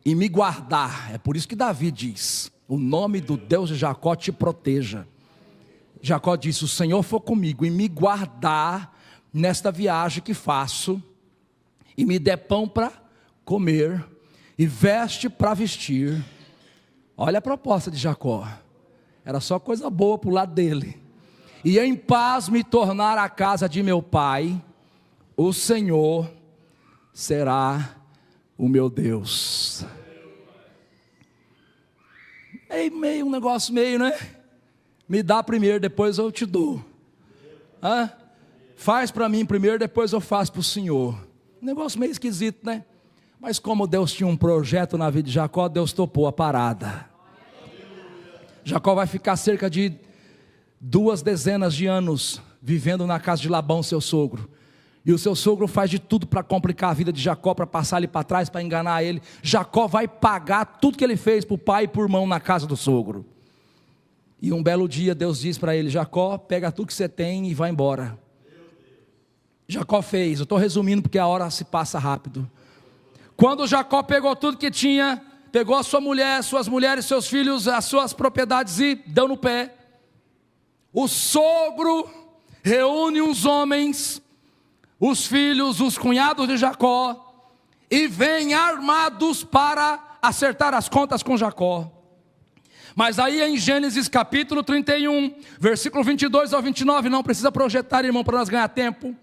e me guardar, é por isso que Davi diz: o nome do Deus de Jacó te proteja. Jacó disse: o Senhor for comigo e me guardar nesta viagem que faço, e me der pão para comer, e veste para vestir. Olha a proposta de Jacó, era só coisa boa para o lado dele. E em paz me tornar a casa de meu pai, o Senhor será o meu Deus. Meio um negócio meio, né? Me dá primeiro, depois eu te dou. Faz para mim primeiro, depois eu faço para o Senhor. Um negócio meio esquisito, né? Mas como Deus tinha um projeto na vida de Jacó, Deus topou a parada. Jacó vai ficar cerca de 2 dezenas de anos vivendo na casa de Labão, seu sogro. E o seu sogro faz de tudo para complicar a vida de Jacó, para passar ele para trás, para enganar ele. Jacó vai pagar tudo que ele fez para o pai e para o irmão na casa do sogro. E um belo dia Deus diz para ele: Jacó, pega tudo que você tem e vai embora. Jacó fez, eu estou resumindo porque a hora se passa rápido. Quando Jacó pegou tudo que tinha, pegou a sua mulher, suas mulheres, seus filhos, as suas propriedades e deu no pé. O sogro reúne os homens, os filhos, os cunhados de Jacó, e vêm armados para acertar as contas com Jacó. Mas aí em Gênesis capítulo 31, versículo 22 ao 29, não precisa projetar, irmão, para nós ganhar tempo.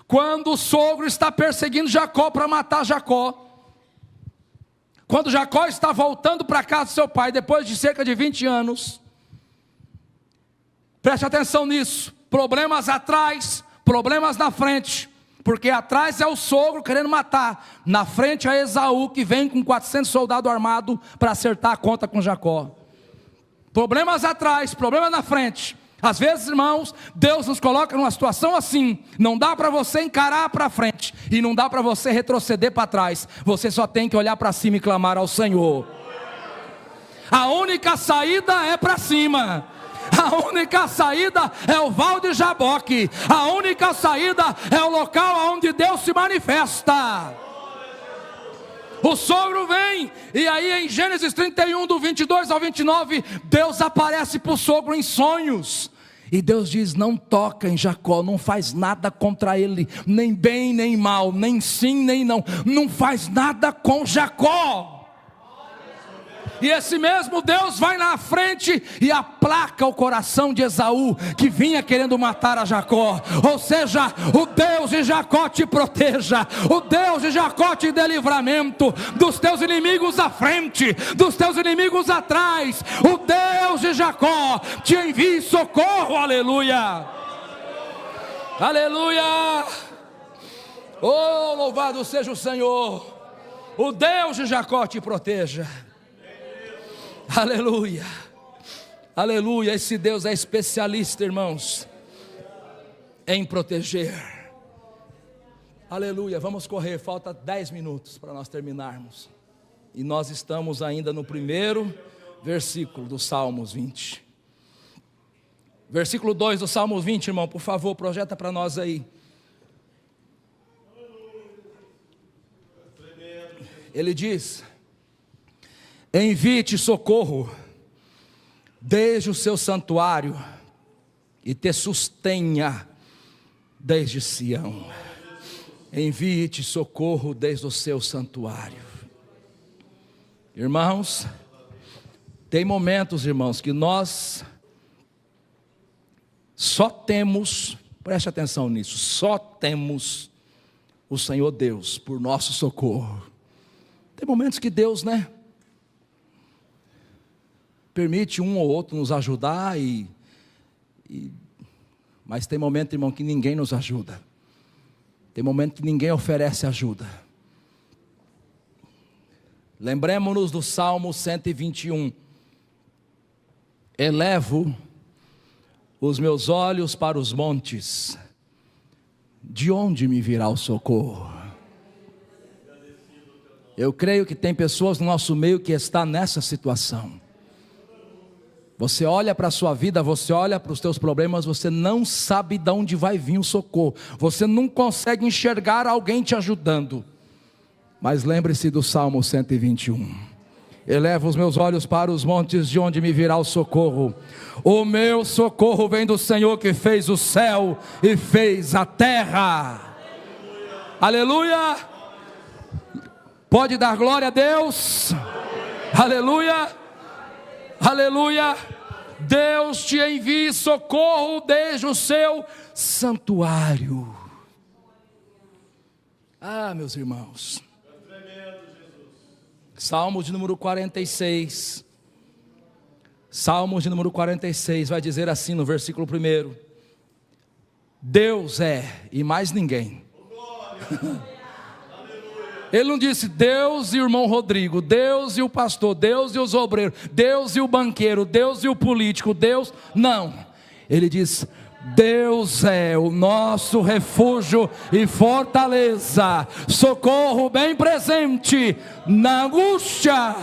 Quando o sogro está perseguindo Jacó para matar Jacó, quando Jacó está voltando para casa do seu pai, depois de cerca de 20 anos, preste atenção nisso, problemas atrás, problemas na frente, porque atrás é o sogro querendo matar, na frente é Esaú que vem com 400 soldados armados para acertar a conta com Jacó. Problemas atrás, problemas na frente. Às vezes, irmãos, Deus nos coloca numa situação assim, não dá para você encarar para frente, e não dá para você retroceder para trás, você só tem que olhar para cima e clamar ao Senhor. A única saída é para cima. A única saída é o Val de Jaboque. A única saída é o local onde Deus se manifesta. O sogro vem, e aí em Gênesis 31, do 22 ao 29, Deus aparece para o sogro em sonhos. E Deus diz: não toca em Jacó, não faz nada contra ele, nem bem nem mal, nem sim nem não, não faz nada com Jacó. E esse mesmo Deus vai na frente e aplaca o coração de Esaú, que vinha querendo matar a Jacó. Ou seja, o Deus de Jacó te proteja, o Deus de Jacó te dê livramento dos teus inimigos à frente, dos teus inimigos atrás. O Deus de Jacó te envie socorro, aleluia, aleluia. Oh, louvado seja o Senhor. O Deus de Jacó te proteja. Aleluia, aleluia. Esse Deus é especialista, irmãos, em proteger. Aleluia, vamos correr, falta 10 minutos para nós terminarmos. E nós estamos ainda no primeiro versículo do Salmos 20. Versículo 2 do Salmo 20, irmão, por favor, projeta para nós aí. Ele diz: envie-te socorro desde o seu santuário e te sustenha desde Sião. Envie-te socorro desde o seu santuário. Irmãos, tem momentos, irmãos, que nós só temos, preste atenção nisso, só temos o Senhor Deus por nosso socorro. Tem momentos que Deus, permite um ou outro nos ajudar, mas tem momento, irmão, que ninguém nos ajuda. Tem momento que ninguém oferece ajuda. Lembremos-nos do Salmo 121. Elevo os meus olhos para os montes, de onde me virá o socorro? Eu creio que tem pessoas no nosso meio que está nessa situação. Você olha para a sua vida, você olha para os teus problemas, você não sabe de onde vai vir o socorro, você não consegue enxergar alguém te ajudando. Mas lembre-se do Salmo 121. Elevo os meus olhos para os montes, de onde me virá o socorro. O meu socorro vem do Senhor que fez o céu e fez a terra. Aleluia! Pode dar glória a Deus. Aleluia! Aleluia! Deus te envie socorro desde o seu santuário. Ah, meus irmãos. Salmo de número 46. Salmo de número 46 vai dizer assim no versículo 1: Deus é e mais ninguém. Ele não disse Deus e o irmão Rodrigo, Deus e o pastor, Deus e os obreiros, Deus e o banqueiro, Deus e o político, Deus, não. Ele diz: Deus é o nosso refúgio e fortaleza, socorro bem presente na angústia.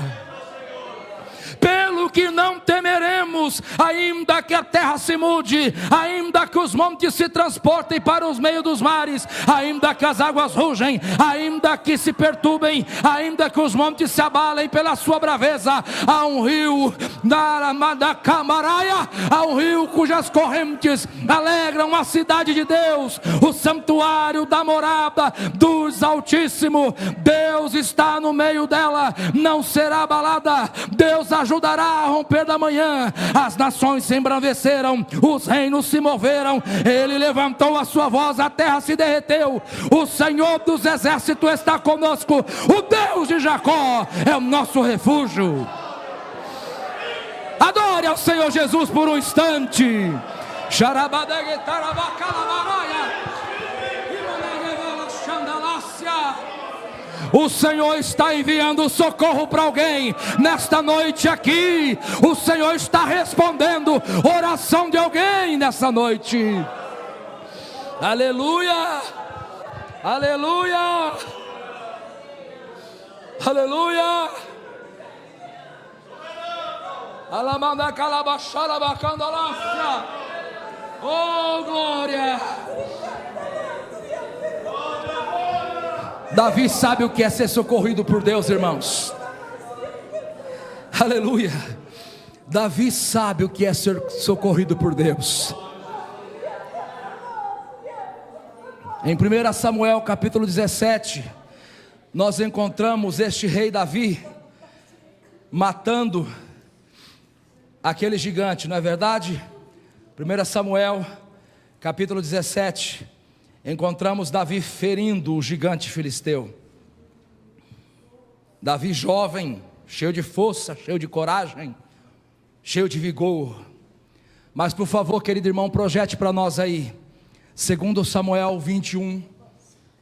Pelo que não temeremos, ainda que a terra se mude, ainda que os montes se transportem para os meios dos mares, ainda que as águas rugem, ainda que se perturbem, ainda que os montes se abalem pela sua braveza. Há um rio da Camaraia, há um rio cujas correntes alegram a cidade de Deus, o santuário da morada do Altíssimo. Deus está no meio dela, não será abalada. Deus ajudará a romper da manhã. As nações se embraveceram, os reinos se moveram. Ele levantou a sua voz, a terra se derreteu. O Senhor dos exércitos está conosco. O Deus de Jacó é o nosso refúgio. Adore ao Senhor Jesus por um instante. O Senhor está enviando socorro para alguém nesta noite aqui. O Senhor está respondendo oração de alguém nessa noite. Aleluia, aleluia, aleluia. Alamanda calabaxara bacandalácia. Oh, glória. Davi sabe o que é ser socorrido por Deus, irmãos. Aleluia. Davi sabe o que é ser socorrido por Deus. Em 1 Samuel capítulo 17, nós encontramos este rei Davi matando aquele gigante, não é verdade? 1 Samuel capítulo 17, encontramos Davi ferindo o gigante filisteu. Davi jovem, cheio de força, cheio de coragem, cheio de vigor. Mas por favor, querido irmão, projete para nós aí 2 Samuel 21,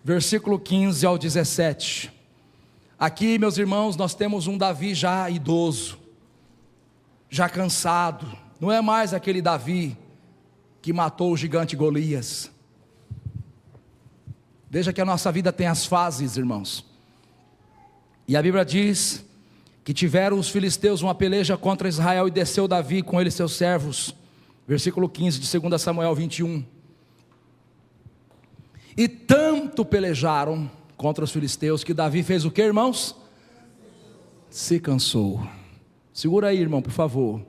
versículo 15 ao 17. Aqui, meus irmãos, nós temos um Davi já idoso, já cansado. Não é mais aquele Davi que matou o gigante Golias. Veja que a nossa vida tem as fases, irmãos. E a Bíblia diz que tiveram os filisteus uma peleja contra Israel, e desceu Davi com ele seus servos. Versículo 15 de 2 Samuel 21. E tanto pelejaram contra os filisteus, que Davi fez o que, irmãos? Se cansou. Segura aí, irmão, por favor.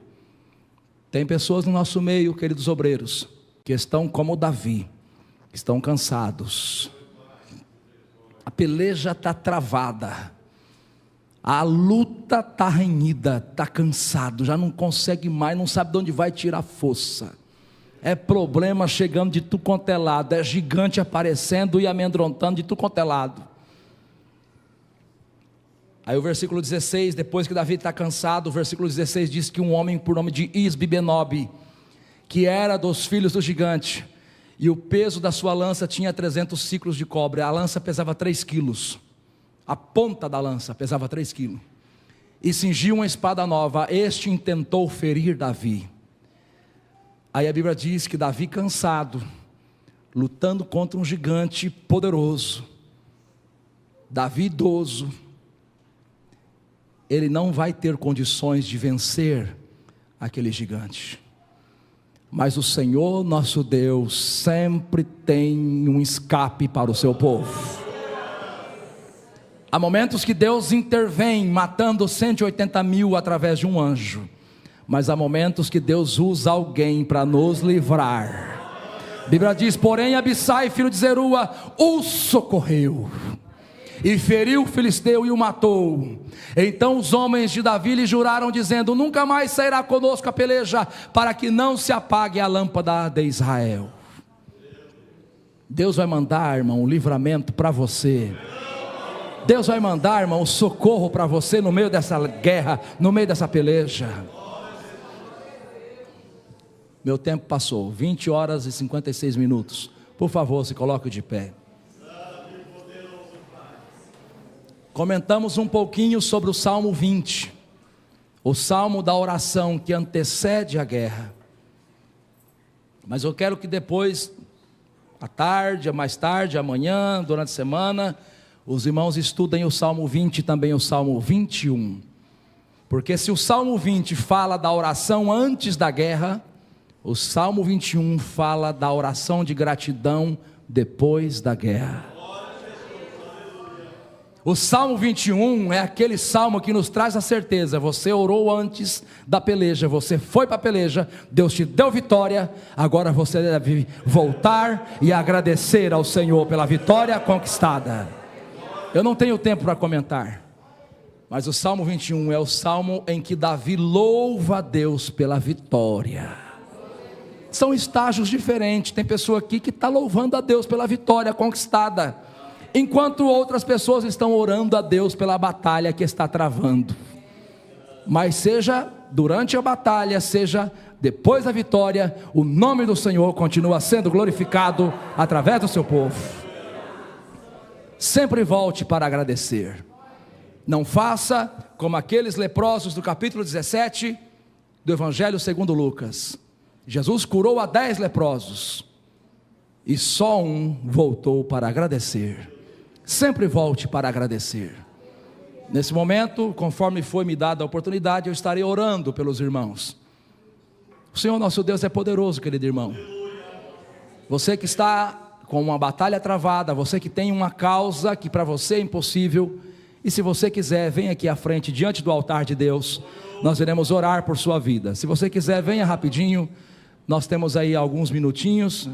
Tem pessoas no nosso meio, queridos obreiros, que estão como Davi, que estão cansados. A peleja está travada, a luta está renhida, está cansado, já não consegue mais, não sabe de onde vai tirar força. É problema chegando de tudo quanto é lado, é gigante aparecendo e amedrontando de tudo quanto é lado. Aí o versículo 16, depois que Davi está cansado, o versículo 16 diz que um homem por nome de Isbi-Benob, que era dos filhos do gigante, e o peso da sua lança tinha 300 ciclos de cobre. A lança pesava 3 quilos, a ponta da lança pesava 3 quilos. e cingiu uma espada nova. Este intentou ferir Davi. Aí a Bíblia diz que Davi, cansado, lutando contra um gigante poderoso, Davi idoso, ele não vai ter condições de vencer aquele gigante. Mas o Senhor nosso Deus sempre tem um escape para o seu povo. Há momentos que Deus intervém matando 180 mil através de um anjo, mas há momentos que Deus usa alguém para nos livrar. A Bíblia diz: porém Abissai, filho de Zerua, o socorreu, e feriu o filisteu e o matou. Então os homens de Davi lhe juraram, dizendo: nunca mais sairá conosco a peleja, para que não se apague a lâmpada de Israel. Deus vai mandar, irmão, um livramento para você. Deus vai mandar, irmão, um socorro para você no meio dessa guerra, no meio dessa peleja. Meu tempo passou, 20 horas e 56 minutos. Por favor, se coloque de pé. Comentamos um pouquinho sobre o Salmo 20, o Salmo da oração que antecede a guerra. Mas eu quero que depois, à tarde, mais tarde, amanhã, durante a semana, os irmãos estudem o Salmo 20 e também o Salmo 21. Porque se o Salmo 20 fala da oração antes da guerra, o Salmo 21 fala da oração de gratidão depois da guerra. O Salmo 21 é aquele salmo que nos traz a certeza: você orou antes da peleja, você foi para a peleja, Deus te deu vitória, agora você deve voltar e agradecer ao Senhor pela vitória conquistada. Eu não tenho tempo para comentar, mas o Salmo 21 é o salmo em que Davi louva a Deus pela vitória. São estágios diferentes. Tem pessoa aqui que está louvando a Deus pela vitória conquistada, enquanto outras pessoas estão orando a Deus pela batalha que está travando. Mas seja durante a batalha, seja depois da vitória, o nome do Senhor continua sendo glorificado através do seu povo. Sempre volte para agradecer. Não faça como aqueles leprosos do capítulo 17 do Evangelho segundo Lucas. Jesus curou a 10 leprosos e só um voltou para agradecer. Sempre volte para agradecer. Nesse momento, conforme foi me dada a oportunidade, eu estarei orando pelos irmãos. O Senhor nosso Deus é poderoso, querido irmão. Você que está com uma batalha travada, você que tem uma causa que para você é impossível, e se você quiser, venha aqui à frente, diante do altar de Deus, nós iremos orar por sua vida. Se você quiser, venha rapidinho, nós temos aí alguns minutinhos,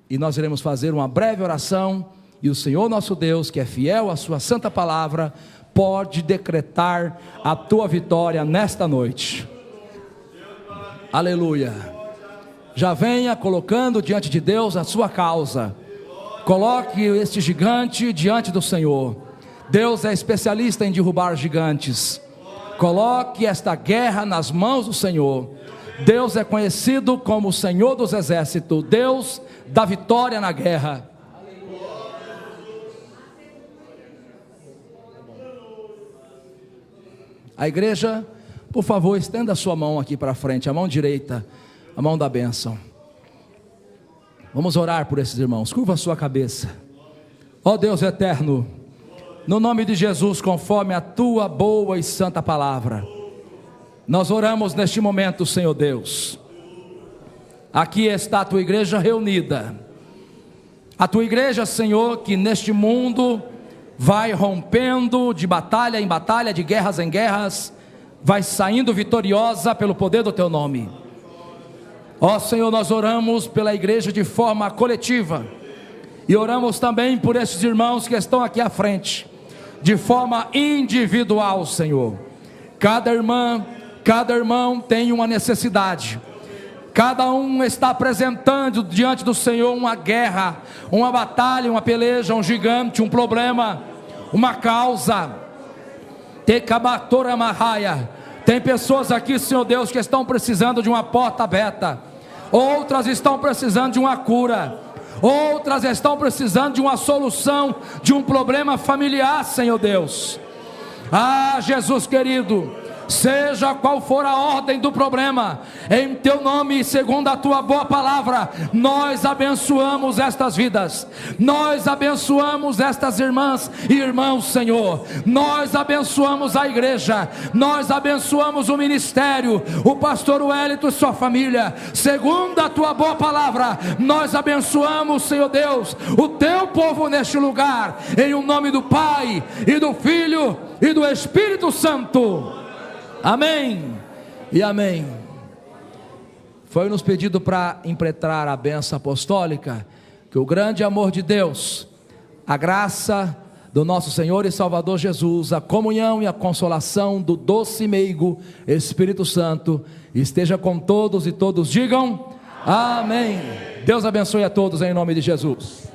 e nós iremos fazer uma breve oração, e o Senhor nosso Deus, que é fiel à sua santa palavra, pode decretar a tua vitória nesta noite. Aleluia. Já venha colocando diante de Deus a sua causa. Coloque este gigante diante do Senhor. Deus é especialista em derrubar gigantes. Coloque esta guerra nas mãos do Senhor. Deus é conhecido como o Senhor dos exércitos, Deus da vitória na guerra. A igreja, por favor, estenda a sua mão aqui para frente, a mão direita, a mão da bênção. Vamos orar por esses irmãos. Curva a sua cabeça. Ó Deus eterno, no nome de Jesus, conforme a tua boa e santa palavra, nós oramos neste momento, Senhor Deus. Aqui está a tua igreja reunida, a tua igreja, Senhor, que neste mundo vai rompendo de batalha em batalha, de guerras em guerras, vai saindo vitoriosa pelo poder do teu nome. Ó Senhor, nós oramos pela igreja de forma coletiva, e oramos também por esses irmãos que estão aqui à frente, de forma individual, Senhor. Cada irmã, cada irmão tem uma necessidade, cada um está apresentando diante do Senhor uma guerra, uma batalha, uma peleja, um gigante, um problema, uma causa. Tem pessoas aqui, Senhor Deus, que estão precisando de uma porta aberta, outras estão precisando de uma cura, outras estão precisando de uma solução de um problema familiar, Senhor Deus. Ah, Jesus querido, seja qual for a ordem do problema, em teu nome e segundo a tua boa palavra, nós abençoamos estas vidas, nós abençoamos estas irmãs e irmãos, Senhor, nós abençoamos a igreja, nós abençoamos o ministério, o pastor Wellington e sua família, segundo a tua boa palavra, nós abençoamos, Senhor Deus, o teu povo neste lugar, em o nome do Pai, e do Filho, e do Espírito Santo. Amém e amém. Foi nos pedido para impetrar a bênção apostólica, que o grande amor de Deus, a graça do nosso Senhor e Salvador Jesus, a comunhão e a consolação do doce e meigo Espírito Santo esteja com todos, e todos digam amém. Deus abençoe a todos em nome de Jesus.